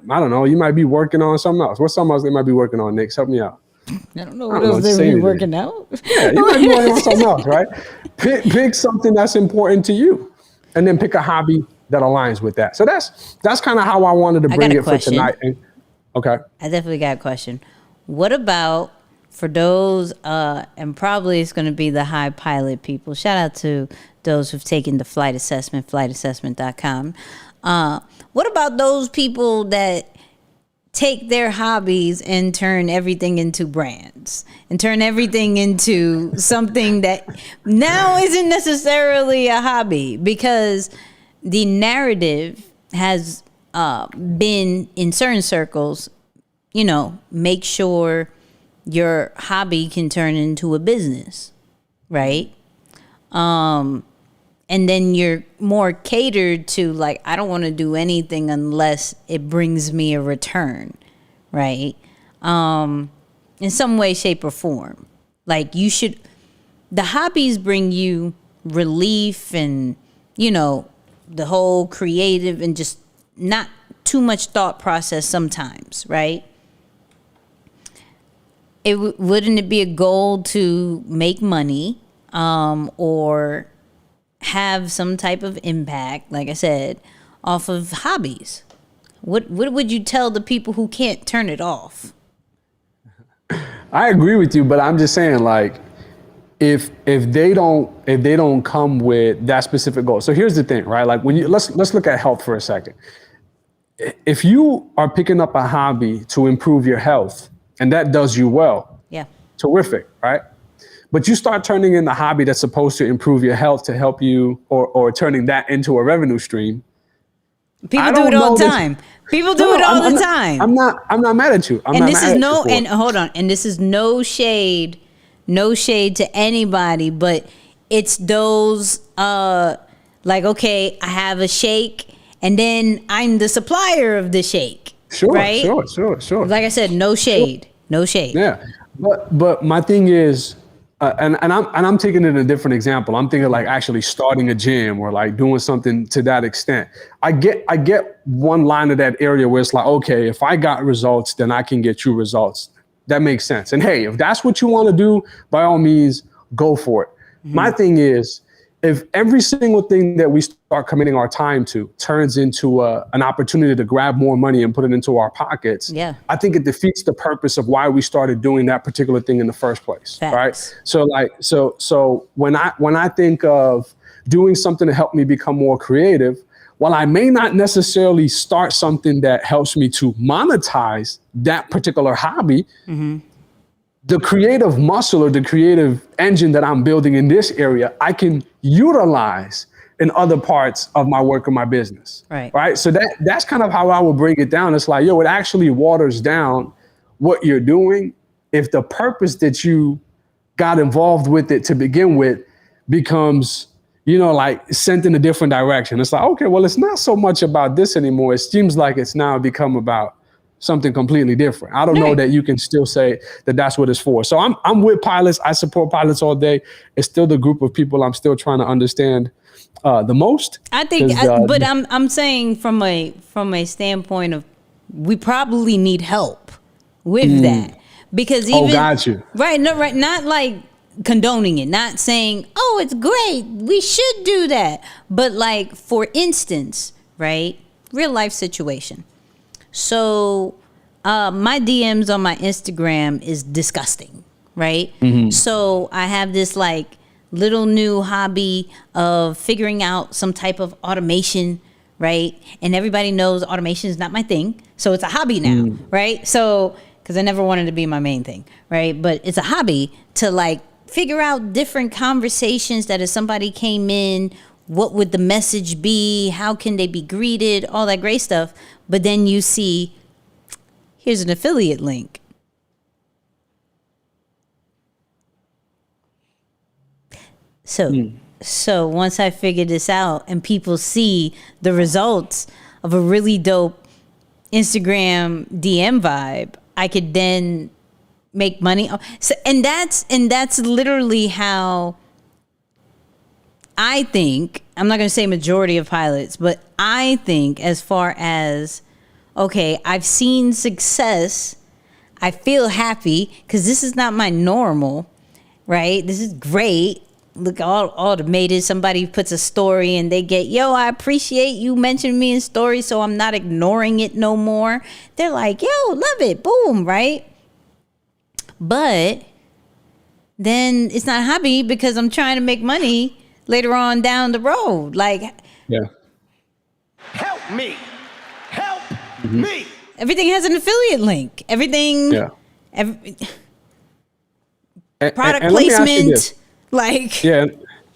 be working on something else. What's something else they might be working on, Nick? Help me out. I don't know I what don't know, else they say be anything. working out. Yeah, you might be working on something else, right? Pick something that's important to you, and then pick a hobby that aligns with that. So that's kind of how I wanted to I bring got a it for question. tonight. And, okay. I definitely got a question. What about for those, and probably it's going to be the high pilot people. Shout out to those who've taken the flight assessment, flightassessment.com. What about those people that take their hobbies and turn everything into brands and turn everything into something that now isn't necessarily a hobby, because the narrative has been in certain circles, make sure your hobby can turn into a business, right? And then you're more catered to, like, I don't want to do anything unless it brings me a return, right? In some way, shape, or form. Like, the hobbies bring you relief and, the whole creative and just not too much thought process sometimes, right? Wouldn't it be a goal to make money or have some type of impact, like I said, off of hobbies? What would you tell the people who can't turn it off? I agree with you, but I'm just saying, like, if they don't come with that specific goal. So here's the thing, right? Like, let's look at health for a second. If you are picking up a hobby to improve your health and that does you well, Yeah. terrific, right? But you start turning in the hobby that's supposed to improve your health to help you, or turning that into a revenue stream. People do it all the time. People do it all the time. I'm not mad at you. And hold on. And this is no shade to anybody, but it's those, like, okay, I have a shake and then I'm the supplier of the shake. Sure, right? Sure. Like I said, no shade. Yeah. But my thing is, and I'm taking it in a different example. I'm thinking like actually starting a gym or like doing something to that extent. I get one line of that area where it's like, okay, if I got results, then I can get you results. That makes sense. And hey, if that's what you want to do, by all means, go for it. Mm-hmm. My thing is, if every single thing that we start committing our time to turns into an opportunity to grab more money and put it into our pockets, I think it defeats the purpose of why we started doing that particular thing in the first place. Facts. Right? So when I think of doing something to help me become more creative, while I may not necessarily start something that helps me to monetize that particular hobby, mm-hmm. the creative muscle or the creative engine that I'm building in this area, I can utilize in other parts of my work or my business. Right. So that's kind of how I would break it down. It's like, it actually waters down what you're doing if the purpose that you got involved with it to begin with becomes, like sent in a different direction. It's like, okay, well, it's not so much about this anymore. It seems like it's now become about something completely different. I don't know that you can still say that that's what it's for. So I'm with pilots. I support pilots all day. It's still the group of people I'm still trying to understand the most. I think, but I'm saying from a standpoint of, we probably need help with that, because even got you. Right, not like condoning it, not saying, oh, it's great, we should do that, but like, for instance, right, real life situation. So my DMs on my Instagram is disgusting, right? Mm-hmm. So I have this like little new hobby of figuring out some type of automation, right? And everybody knows automation is not my thing. So it's a hobby now, right? So, because I never wanted to be my main thing, right? But it's a hobby to like figure out different conversations that if somebody came in, what would the message be? How can they be greeted? All that great stuff. But then you see, here's an affiliate link. So once I figure this out and people see the results of a really dope Instagram DM vibe, I could then make money. So, and that's literally how I think, I'm not going to say majority of pilots, but I think as far as, okay, I've seen success, I feel happy because this is not my normal, right? This is great. Look, all automated. Somebody puts a story and they get, yo, I appreciate you mentioning me in stories, so I'm not ignoring it no more. They're like, yo, love it. Boom, right? But then it's not a hobby because I'm trying to make money later on down the road. Like, Yeah. Help me. Help me. everything has an affiliate link. Everything, Yeah. product and let me ask you placement, this. like. Yeah.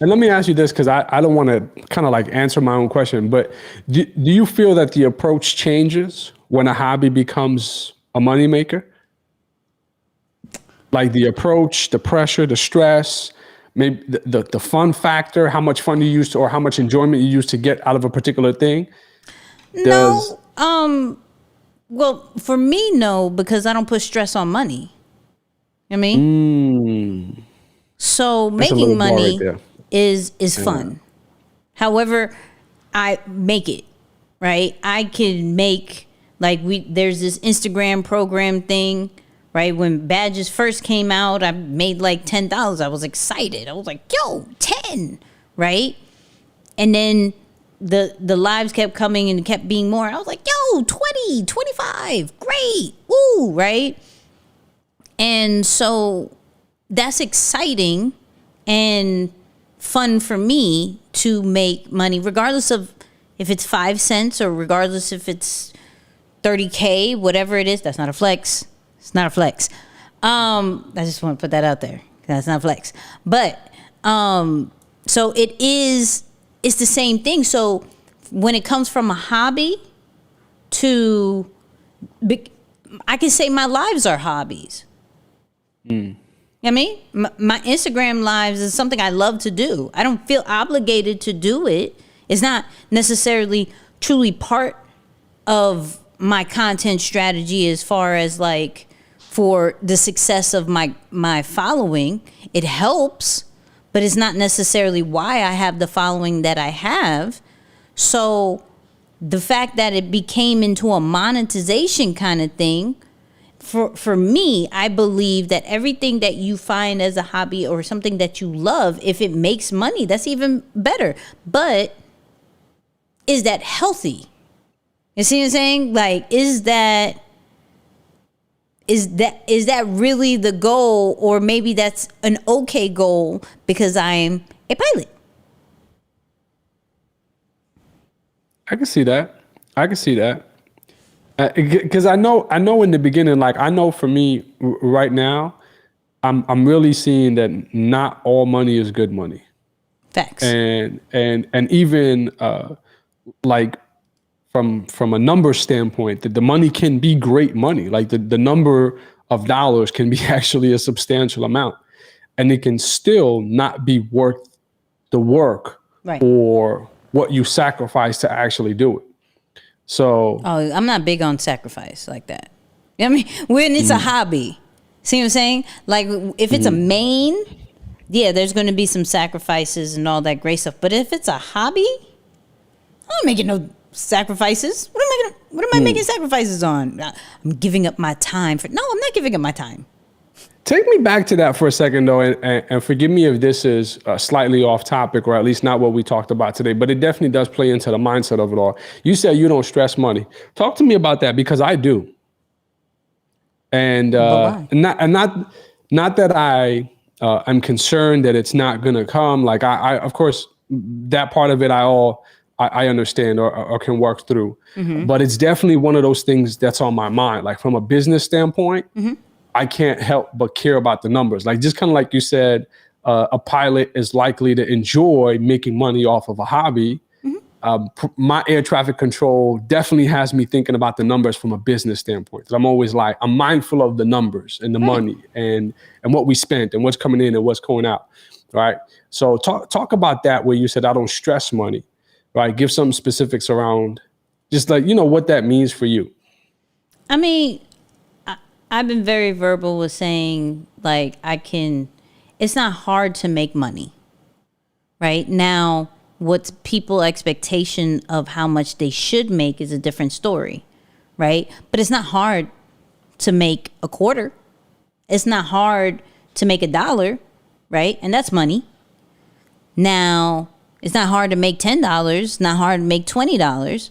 And let me ask you this, because I don't want to kind of like answer my own question, but do you feel that the approach changes when a hobby becomes a moneymaker? Like the approach, the pressure, the stress, maybe the fun factor, how much fun you use to, or how much enjoyment you use to get out of a particular thing? No, well, for me, no, because I don't put stress on money. You know what I mean? So That's a making little bar money right there. is fun. However, I make it, right? I can make, like, there's this Instagram program thing, right? When badges first came out, I made like $10. I was excited. I was like, yo, 10, right? And then the lives kept coming and it kept being more. I was like, yo, 20, 25, great, woo, right? And so that's exciting and fun for me to make money, regardless of if it's 5 cents or regardless if it's 30K, whatever it is. That's not a flex. It's not a flex. I just want to put that out there. That's not a flex. But so it's the same thing. So when it comes from a hobby to, I can say my lives are hobbies. You know what I mean? My Instagram lives is something I love to do. I don't feel obligated to do it. It's not necessarily truly part of my content strategy as far as like for the success of my following. It helps, but it's not necessarily why I have the following that I have. So the fact that it became into a monetization kind of thing, for me, I believe that everything that you find as a hobby or something that you love, if it makes money, that's even better. But is that healthy? You see what I'm saying? Like, is that really the goal? Or maybe that's an okay goal because I'm a pilot. I can see that. Because I know in the beginning, like I know for me right now, I'm really seeing that not all money is good money. Facts. And even like from a number standpoint, that the money can be great money. Like the number of dollars can be actually a substantial amount, and it can still not be worth the work, Right. or what you sacrifice to actually do it. So I'm not big on sacrifice like that. You know what I mean? When it's a hobby. See what I'm saying? Like, if it's a main, yeah, there's going to be some sacrifices and all that great stuff. But if it's a hobby, I'm not making no sacrifices. What am I making sacrifices on? I'm giving up my time no, I'm not giving up my time. take me back to that for a second, though, and forgive me if this is slightly off topic, or at least not what we talked about today, but it definitely does play into the mindset of it all. You said you don't stress money. Talk to me about that, because I do. And not that I am concerned that it's not going to come. Like I of course, that part of it I understand or can work through. But it's definitely one of those things that's on my mind. Like from a business standpoint, I can't help but care about the numbers. Like just kind of like you said, a pilot is likely to enjoy making money off of a hobby. My air traffic control definitely has me thinking about the numbers from a business standpoint. 'Cause I'm always like, I'm mindful of the numbers and the money and what we spent and what's coming in and what's going out. Right. So talk about that, where you said, I don't stress money, right? Give some specifics around just like, what that means for you. I mean, I've been very verbal with saying, like, it's not hard to make money, right? Now, what's people's expectation of how much they should make is a different story, right? But it's not hard to make a quarter. It's not hard to make $1, right? And that's money. Now, it's not hard to make $10, not hard to make $20.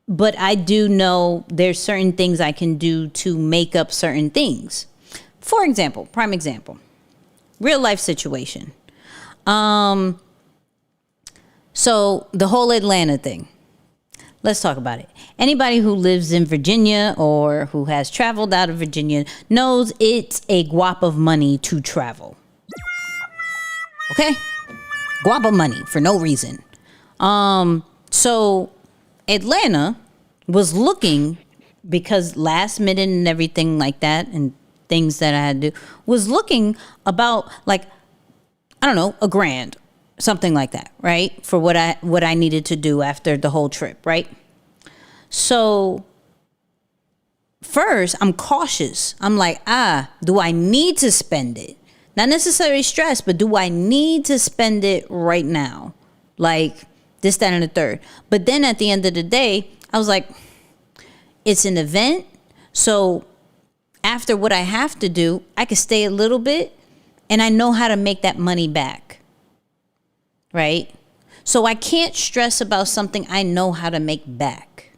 But I do know there's certain things I can do to make up certain things. For example, prime example, real life situation. So the whole Atlanta thing. Let's talk about it. Anybody who lives in Virginia or who has traveled out of Virginia knows it's a guap of money to travel. Okay? Guap of money for no reason. So Atlanta was looking, because last minute and everything like that and things that I had to do, was looking about like, I don't know, $1,000, something like that, right? For what I needed to do after the whole trip, right? So first I'm cautious. I'm like, do I need to spend it? Not necessarily stress, but do I need to spend it right now? Like this, that, and the third. But then at the end of the day, I was like, it's an event. So after what I have to do, I could stay a little bit and I know how to make that money back. Right? So I can't stress about something I know how to make back.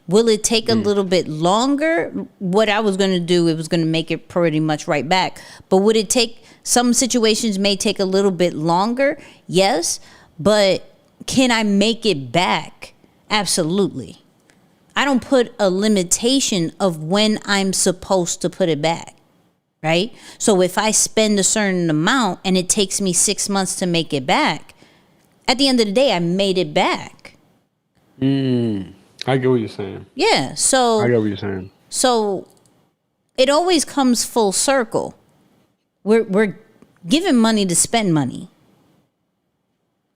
Will it take a little bit longer? What I was going to do, it was going to make it pretty much right back. But would it take, some situations may take a little bit longer? Yes. But can I make it back? Absolutely. I don't put a limitation of when I'm supposed to put it back. Right? So if I spend a certain amount and it takes me 6 months to make it back, at the end of the day, I made it back. I get what you're saying. Yeah. So I get what you're saying. So it always comes full circle. We're giving money to spend money.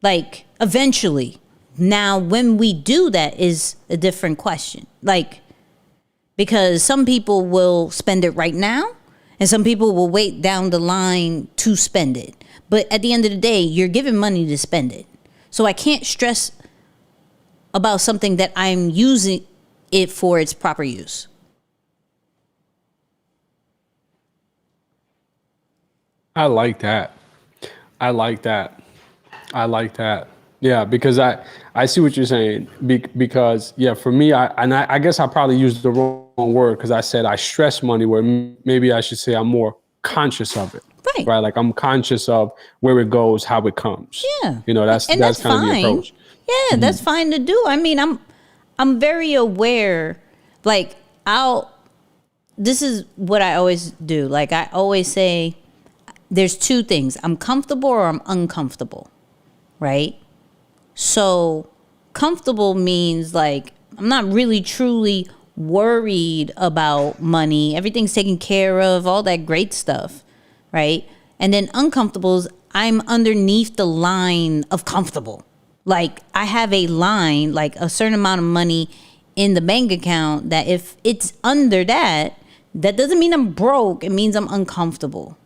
Like eventually. Now, when we do that is a different question. Like, because some people will spend it right now and some people will wait down the line to spend it. But at the end of the day, you're giving money to spend it. So I can't stress about something that I'm using it for its proper use. I like that. I like that. Yeah, because I see what you're saying. Because yeah, for me, I guess I probably used the wrong word because I said I stress money, where maybe I should say I'm more conscious of it. Right. Like I'm conscious of where it goes, how it comes. Yeah. You know, that's kind of the approach. Yeah, that's fine to do. I mean, I'm very aware. Like this is what I always do. Like I always say, there's two things. I'm comfortable or I'm uncomfortable. Right? So comfortable means like I'm not really truly worried about money. Everything's taken care of, all that great stuff. Right? And then uncomfortable is I'm underneath the line of comfortable. Like I have a line, like a certain amount of money in the bank account that if it's under that doesn't mean I'm broke. It means I'm uncomfortable.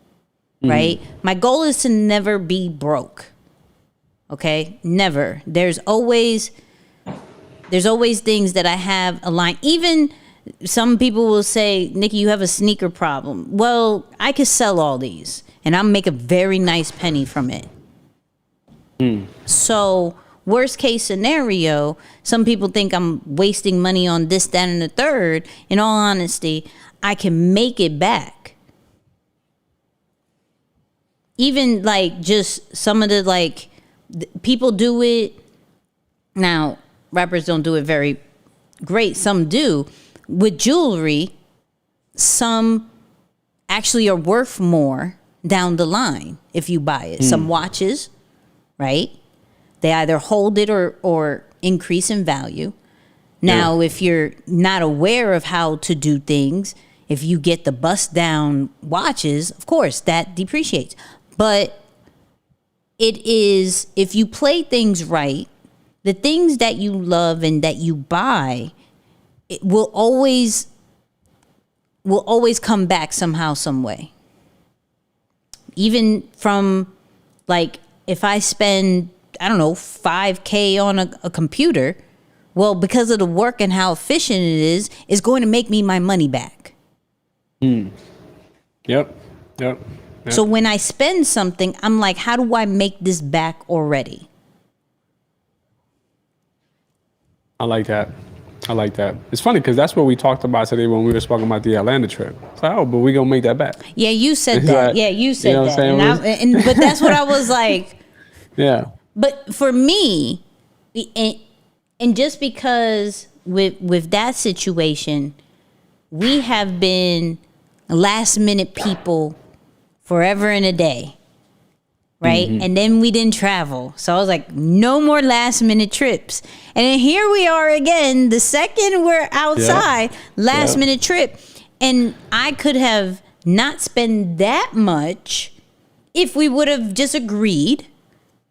Right? My goal is to never be broke. Okay? Never. There's always things that I have aligned. Even some people will say, Nikki, you have a sneaker problem. Well, I could sell all these and I'll make a very nice penny from it. So worst case scenario, some people think I'm wasting money on this, that, and the third. In all honesty, I can make it back. Even like just some of the like people do it. Now, rappers don't do it very great. Some do. With jewelry, some actually are worth more down the line if you buy it. Some watches, right? They either hold it or increase in value. Now, if you're not aware of how to do things, if you get the bust down watches, of course, that depreciates. But it is, if you play things right, the things that you love and that you buy, it will always come back somehow, some way. Even from, like, if I spend, I don't know, $5,000 on a computer, Well, because of the work and how efficient it is going to make me my money back. Yep. So when I spend something, I'm like, how do I make this back already? I like that. It's funny because that's what we talked about today when we were talking about the Atlanta trip. It's like, oh, but we gonna make that back. Yeah, you said that. Like, Yeah, you said know that. what I'm saying? But that's what I was like. Yeah. But for me, and just because with that situation, we have been last minute people forever and a day. Right. And then we didn't travel. So I was like, no more last minute trips. And then here we are again, the second we're outside, last minute trip. And I could have not spent that much if we would have just agreed,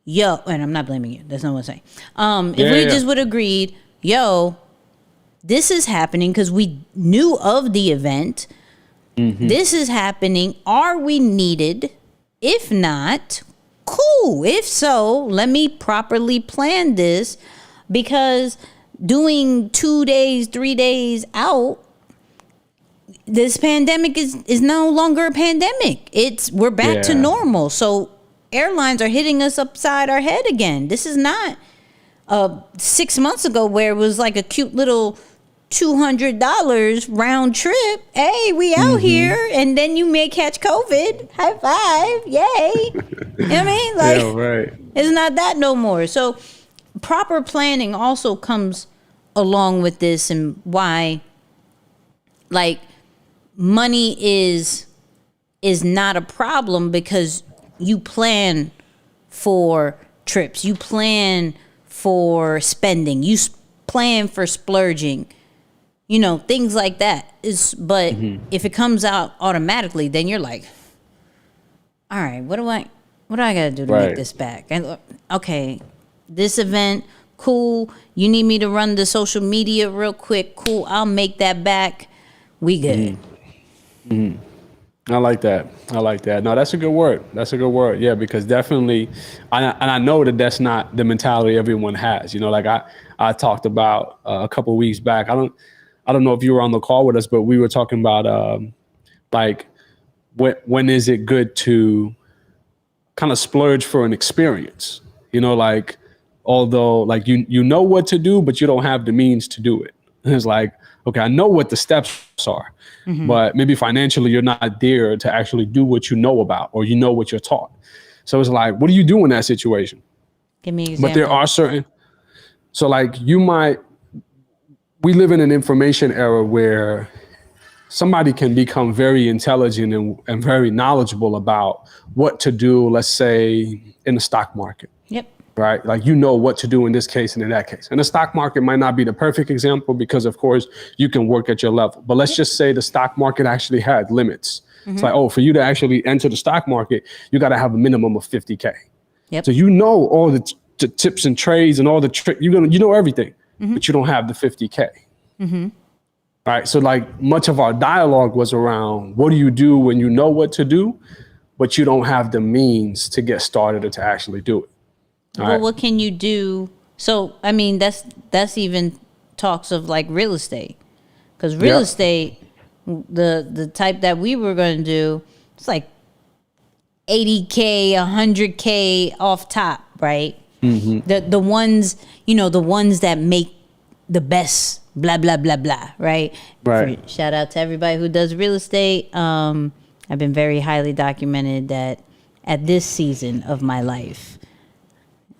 and I'm not blaming you. That's not what I'm saying. If we just would have agreed, this is happening because we knew of the event. This is happening. Are we needed? If not, cool. If so, let me properly plan this, because doing 2 days, 3 days out, this pandemic is no longer a pandemic. We're back to normal. So airlines are hitting us upside our head again. This is not 6 months ago where it was like a cute little $200 round trip. Hey, we out here, and then you may catch COVID. High five, yay! You know what I mean? Like, it's not that no more. So, proper planning also comes along with this, and why, like, money is not a problem because you plan for trips, you plan for spending, you plan for splurging. You know, things like that but if it comes out automatically, then you're like, all right, what do I gotta do to make this back? And okay, this event, cool. You need me to run the social media real quick, cool. I'll make that back. We good. I like that. No, that's a good word. Yeah, because definitely, I know that's not the mentality everyone has. You know, like I talked about a couple of weeks back. I don't know if you were on the call with us, but we were talking about like when is it good to kind of splurge for an experience? You know, like although like you know what to do, but you don't have the means to do it. And it's like, okay, I know what the steps are, but maybe financially you're not there to actually do what you know about, or you know what you're taught. So it's like, what do you do in that situation? Give me an example. But there are so like we live in an information era where somebody can become very intelligent and very knowledgeable about what to do, let's say, in the stock market. Yep. Right? Like, you know what to do in this case and in that case. And the stock market might not be the perfect example because, of course, you can work at your level. But let's just say the stock market actually had limits. It's like, for you to actually enter the stock market, you got to have a minimum of 50K. Yep. So you know all the tips and trades and all the tricks. You know everything. But you don't have the 50K. All right. So like much of our dialogue was around, what do you do when you know what to do, but you don't have the means to get started or to actually do it? Well, what can you do? So, I mean, that's even talks of like real estate, because real estate, the type that we were going to do, it's like 80K, 100K off top, right? The ones, the ones that make the best, blah, blah, blah, blah, right? Shout out to everybody who does real estate. I've been very highly documented that at this season of my life,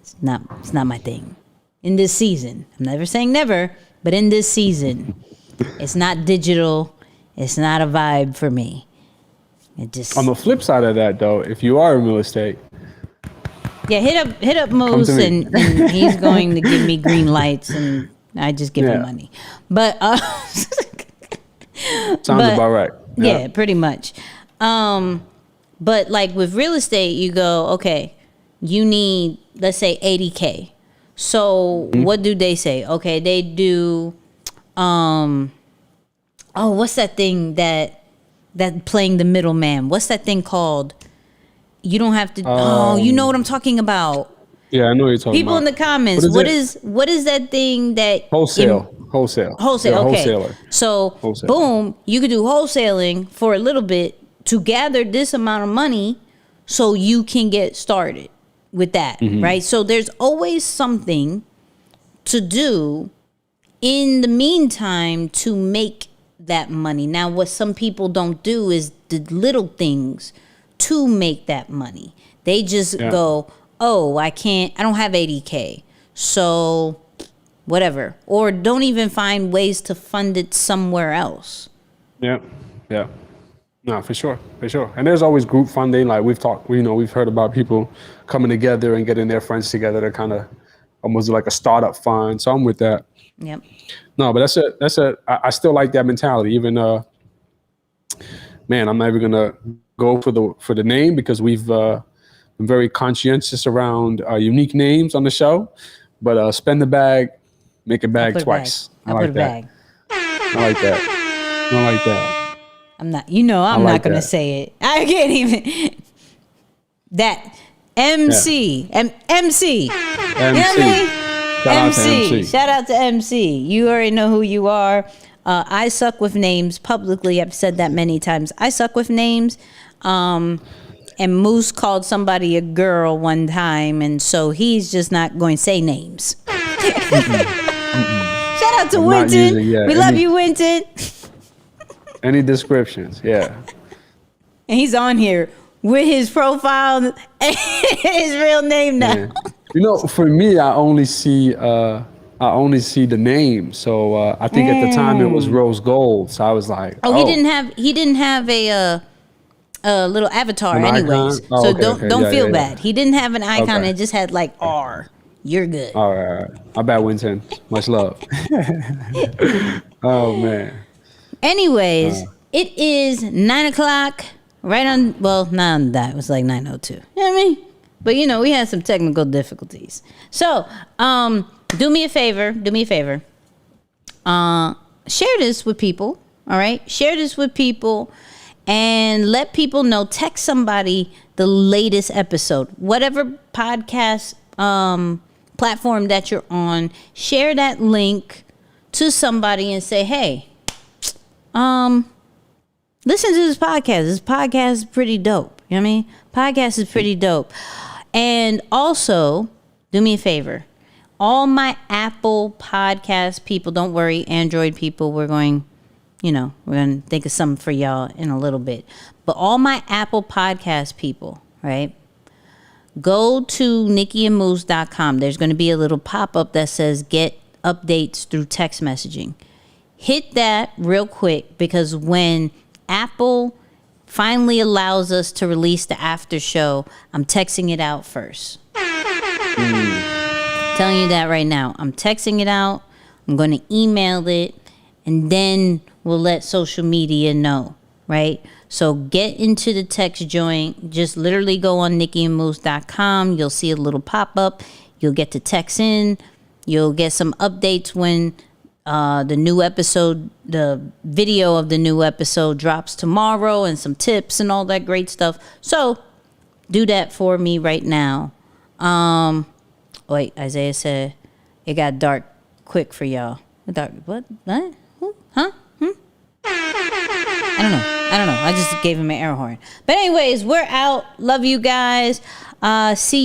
it's not my thing. In this season, I'm never saying never, but in this season, it's not digital. It's not a vibe for me. It just. On the flip side of that, though, if you are in real estate, yeah, hit up Moose, and he's going to give me green lights, and I just give him money. But sounds about right. Yeah, pretty much. But like with real estate, you go, okay, you need, let's say 80K. So what do they say? Okay, they do. What's that thing that playing the middleman? What's that thing called? You don't have to. You know what I'm talking about. Yeah, I know what you're talking People about. in the comments, what is that thing that Wholesale. Wholesale, You're a okay. wholesaler. So, Wholesaler. boom, you could do wholesaling for a little bit to gather this amount of money so you can get started with that, right? So, there's always something to do in the meantime to make that money. Now, what some people don't do is the little things to make that money. They just go, oh, I don't have 80K. So whatever. Or don't even find ways to fund it somewhere else. Yeah. No, for sure. And there's always group funding. Like we've heard about people coming together and getting their friends together to kind of almost like a startup fund. So I'm with that. Yep. No, but I still like that mentality. Even, man, I'm never gonna go for the name because we've been very conscientious around unique names on the show. But spend the bag, make a bag twice. I like that. I like that. I'm not gonna say it. I can't even. That MC. MC. You know what I mean? Shout out to MC. You already know who you are. I suck with names publicly. I've said that many times. I suck with names. And Moose called somebody a girl one time, and so he's just not going to say names. Shout out to Winton. We love you, Winton. Any descriptions? Yeah. And he's on here with his profile and his real name now. Yeah. You know, for me, I only see the name. So I think at the time it was rose gold. So I was like, he didn't have a little avatar anyways. So don't feel bad. He didn't have an icon. It just had like R. You're good. All right. I bet Winton. Much love. Oh man. Anyways, it is 9:00. Right on. Well, not on that. It was like 9:02. You know what I mean? But we had some technical difficulties. So, do me a favor. Share this with people. All right. Share this with people. And let people know, text somebody the latest episode. Whatever podcast platform that you're on, share that link to somebody and say, hey, listen to this podcast. This podcast is pretty dope. You know what I mean? Podcast is pretty dope. And also, do me a favor. All my Apple podcast people, don't worry, Android people, we're going to think of something for y'all in a little bit. But all my Apple podcast people, right? Go to nickyandmoose.com. There's going to be a little pop-up that says get updates through text messaging. Hit that real quick because when Apple finally allows us to release the after show, I'm texting it out first. Telling you that right now. I'm texting it out. I'm going to email it. And then we'll let social media know, right? So get into the text joint. Just literally go on nickyandmoose.com. You'll see a little pop-up. You'll get to text in. You'll get some updates when the new episode, the video of the new episode drops tomorrow and some tips and all that great stuff. So do that for me right now. Wait, Isaiah said it got dark quick for y'all. Dark, what? Huh? I don't know. I just gave him an air horn. But anyways, we're out. Love you guys. See you.